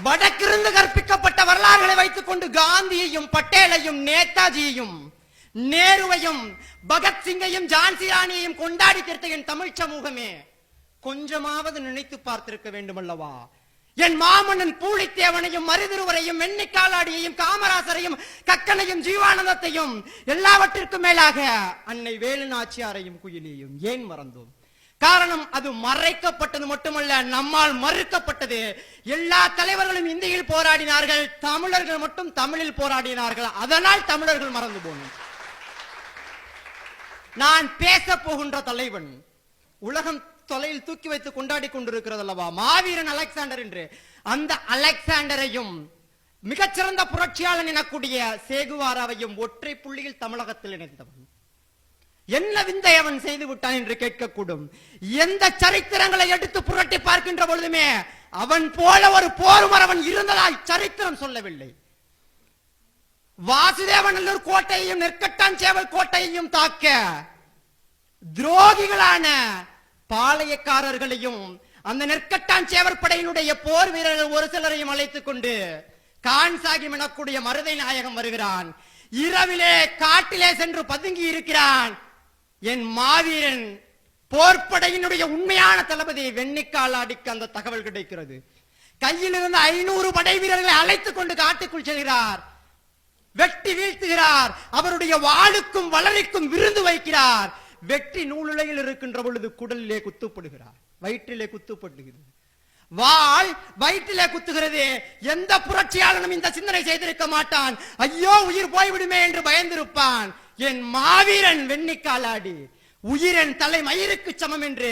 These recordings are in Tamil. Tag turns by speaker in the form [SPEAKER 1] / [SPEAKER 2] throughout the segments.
[SPEAKER 1] வடக்கிருந்து கற்பிக்கப்பட்ட வரலாறுகளை வைத்துக் கொண்டு காந்தியையும் பட்டேலையும் நேதாஜியையும் நேருவையும் பகத்சிங்கையும் ஜான்சி ராணியையும் கொண்டாடி தீர்த்த என் தமிழ் சமூகமே கொஞ்சமாவது நினைத்து பார்த்திருக்க வேண்டும் அல்லவா? என் மாமன்னன் பூலித்தேவனையும் மருதிருவரையும் வெண்ணிக்காலாடியையும் காமராசரையும் கக்கனையும் ஜீவானந்தத்தையும் எல்லாவற்றிற்கும் மேலாக அன்னை வேலு நாச்சியாரையும் குயிலியையும் ஏன் மறந்தோம்? காரணம் அது மறைக்கப்பட்டது மட்டுமல்ல, நம்மால் மறுக்கப்பட்டது. எல்லா தலைவர்களும் இந்தியில் போராடினார்கள், தமிழர்கள் மட்டும் தமிழில் போராடினார்கள். அதனால் தமிழர்கள் மறந்து போனோம். நான் பேச போகின்ற தலைவன் உலகம் தொலையில் தூக்கி வைத்து கொண்டாடி கொண்டிருக்கிறது அல்லவா, மாவீரன் அலெக்சாண்டர் என்று. அந்த அலெக்சாண்டரையும் மிகச்சிறந்த புரட்சியாளன் எனக்கூடிய சேகுவாராவையும் ஒற்றை புள்ளியில் தமிழகத்தில் இணைந்தவன். என்ன விந்தை அவன் செய்து விட்டான் என்று கேட்கக்கூடும். எந்த சரித்திரங்களை எடுத்து புரட்டி பார்க்கின்ற பொழுதுமே அவன் போல ஒரு போர்மர் அவன் இருந்ததாய் சரித்திரம் சொல்லவில்லை. வாசுதேவநல்லூர் கோட்டையையும் நெற்கட்டான் சேவல் கோட்டையையும் தாக்க துரோகிகளான பாளையக்காரர்களையும் அந்த நெற்கட்டான் சேவர் படையினுடைய போர் வீரர்கள் ஒரு சிலரையும் அழைத்துக் கொண்டு கான் சாகிப் எனக்கூடிய மருதை நாயகம் வருகிறான். இரவிலே காட்டிலே சென்று பதுங்கி இருக்கிறான். என் மாவீரன் போர்ப்படையினுடைய உண்மையான தளபதி வெண்ணிக்காலாடிக்கு அந்த தகவல் கிடைக்கிறது. கையில் இருந்து 500 படை வீரர்களை அழைத்துக் கொண்டு காட்டுக்குள் செல்கிறார். வெட்டி வீழ்த்துகிறார். அவருடைய வாளுக்கும் வளரிக்கும் விருந்து வைக்கிறார். வெற்றி நூலுலையில் இருக்கின்ற பொழுது குடலிலே குத்துப்படுகிறார், வயிற்றிலே குத்துப்படுகிறது. வாள் வயிற்றிலே குத்துகிறது. எந்த புரட்சியாளனும் இந்த சிந்தனை செய்திருக்க மாட்டான். ஐயோ உயிர் போய்விடுமே என்று பயந்திருப்பான். என் மாவீரன் வெண்ணிக்காலாடி உயிரன் தலை மயிருக்கு சமம் என்று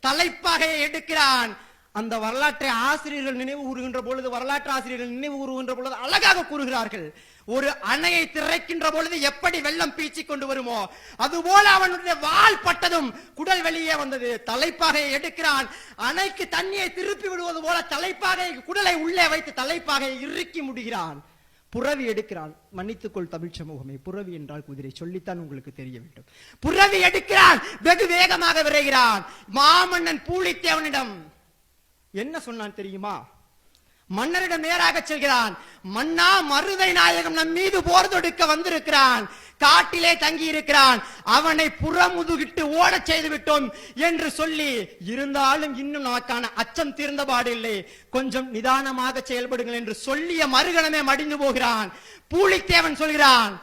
[SPEAKER 1] தலைப்பாக எடுக்கிறான். அந்த வரலாற்றை ஆசிரியர்கள் நினைவு கூறுகின்ற பொழுது, வரலாற்று ஆசிரியர்கள் நினைவு கூறுகின்ற பொழுது அழகாக கூறுகிறார்கள். ஒரு அணையை திறக்கின்ற பொழுது எப்படி வெள்ளம் பீச்சி கொண்டு வருமோ அதுபோல அவனுடைய வால் பட்டதும் குடல் வெளியே வந்தது. தலைப்பாக எடுக்கிறான். அணைக்கு தண்ணியை திருப்பி விடுவது போல தலைப்பாக குடலை உள்ளே வைத்து தலைப்பாக இறுக்கி முடிகிறான். புறவி எடுக்கிறான். மன்னித்துக்கொள் தமிழ் சமூகமே, புறவி என்றால் குதிரை, சொல்லித்தான் உங்களுக்கு தெரிய வேண்டும். புறவி எடுக்கிறான். வெகு வேகமாக விரைகிறான். மாமன்னன் பூலித்தேவனிடம் என்ன சொன்னான் தெரியுமா? மன்னரிடம் நேராக செல்கிறான். மன்னா, மருதை நாயகம் நம் மீது போர் தொடுக்க வந்திருக்கிறான். காட்டிலே தங்கி இருக்கிறான். அவனை புறமுதுகிட்டு ஓடச் செய்து விட்டோம் என்று சொல்லி, இருந்தாலும் இன்னும் நமக்கான அச்சம் தீர்ந்த பாடில்லை, கொஞ்சம் நிதானமாக செயல்படுங்கள் என்று சொல்லிய மறுகணமே மடிந்து போகிறான். பூலித்தேவன் சொல்கிறான்,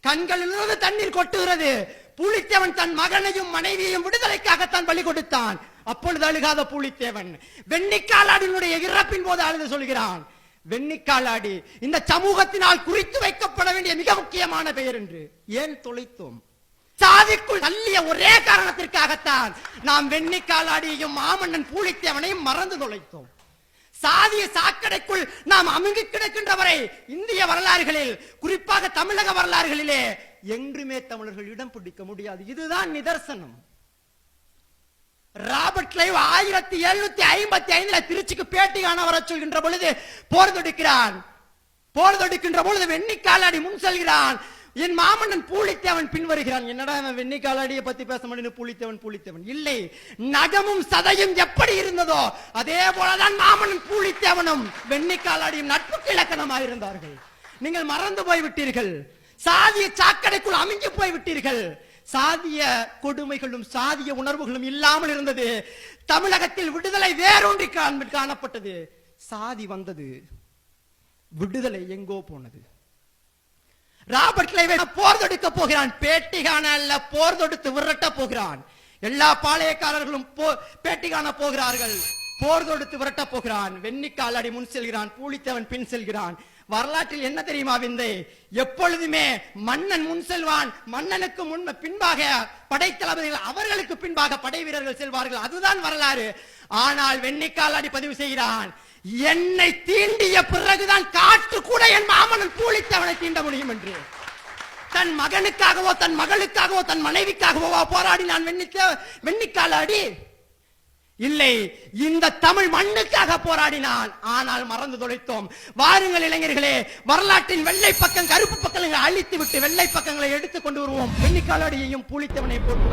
[SPEAKER 1] கண்களிலிருந்து தண்ணீர் கொட்டுகிறது. பூலித்தேவன் தன் மகனையும் மனைவியையும் விடுதலைக்காகத்தான் பலி கொடுத்தான். அப்பொழுது அழுகாத பூலித்தேவன் வெண்ணிக்காலாடியினுடைய இறப்பின் போது அழுது சொல்கிறான், வெண்ணிக்காலாடி இந்த சமூகத்தினால் குறித்து வைக்கப்பட வேண்டிய மிக முக்கியமான பெயர் என்று. ஏன் தொலைத்தோம்? சாதிக்குள் தள்ளிய ஒரே காரணத்திற்காகத்தான் நாம் வெண்ணிக்காலாடியையும் மாமன்னன் பூலித்தேவனையும் மறந்து தொலைத்தோம். சாதிய சாக்கடைக்குள் நாம் அமுங்கி கிடக்கின்றவரை இந்திய வரலாறுகளில், குறிப்பாக தமிழக வரலாறுகளிலே என்றுமே தமிழர்கள் இடம் பிடிக்க முடியாது. இதுதான் நிதர்சனம். ராபர்ட் கிளைவ் 1755 திருச்சிக்கு பேட்டி காண வர சொல்கின்ற பொழுது போர் தொடுக்கிறான். போர் தொடுக்கின்ற பொழுது வெண்ணிக்காலாடி முன் செல்கிறான். என் மாமன்னன் பூலித்தேவன் பின் வருகிறான். என்னடா வெண்ணிக்காலாடியை பத்தி பேச முடியும்? பூலித்தேவன் இல்லை. நகமும் சதையும் எப்படி இருந்ததோ அதே போலதான் மாமன்னன் பூலித்தேவனும் வெண்ணிக்காலாடியும் நட்புக்கு இலக்கணமாக இருந்தார்கள். நீங்கள் மறந்து போய்விட்டீர்கள். சாதிய சாக்கடைக்குள் அமுங்கி போய்விட்டீர்கள். சாதிய கொடுமைகளும் சாதிய உணர்வுகளும் இல்லாமல் இருந்தது. தமிழகத்தில் விடுதலை வேரூன்றி காணப்பட்டது. சாதி வந்தது, விடுதலை எங்கோ போனது. ராபர்ட் கிளைவ் போர் தொடுக்க போகிறான். பேட்டி காண அல்ல, போர் தொடுத்து விரட்ட போகிறான். எல்லா பாளையக்காரர்களும் பேட்டி காண போகிறார்கள். போர் தொடுத்து விரட்ட போகிறான். வெண்ணிக்காலாடி முன் செல்கிறான், பூலித்தேவன் பின் செல்கிறான். வரலாற்றில் என்ன தெரியுமா விந்தை? எப்பொழுதுமே மன்னன் முன் செல்வான். மன்னனுக்கு பின்பாக படைத்தளபதிகள், அவர்களுக்கு பின்பாக படை வீரர்கள் செல்வார்கள். அதுதான் வரலாறு. ஆனால் வெண்ணிக்காலாடி பதிவு செய்கிறான், என்னை தீண்டிய பிறகுதான் காற்று கூட என் மாமன்னன் பூலித்தேவனை தீண்ட முடியும் என்று. தன் மகனுக்காகவோ தன் மகளுக்காகவோ தன் மனைவிக்காகவோ போராடினான் வெண்ணிக்காலாடி? இல்லை, இந்த தமிழ் மண்ணுக்காக போராடினான். ஆனால் மறந்து தொலைத்தோம். வாருங்கள் இளைஞர்களே, வரலாற்றின் வெள்ளை பக்கம் கருப்பு பக்கங்களை அழித்து விட்டு வெள்ளை பக்கங்களை எடுத்துக் கொண்டு வருவோம். வெண்ணிக்காலாடியையும் பூலித்தேவனை போட்டு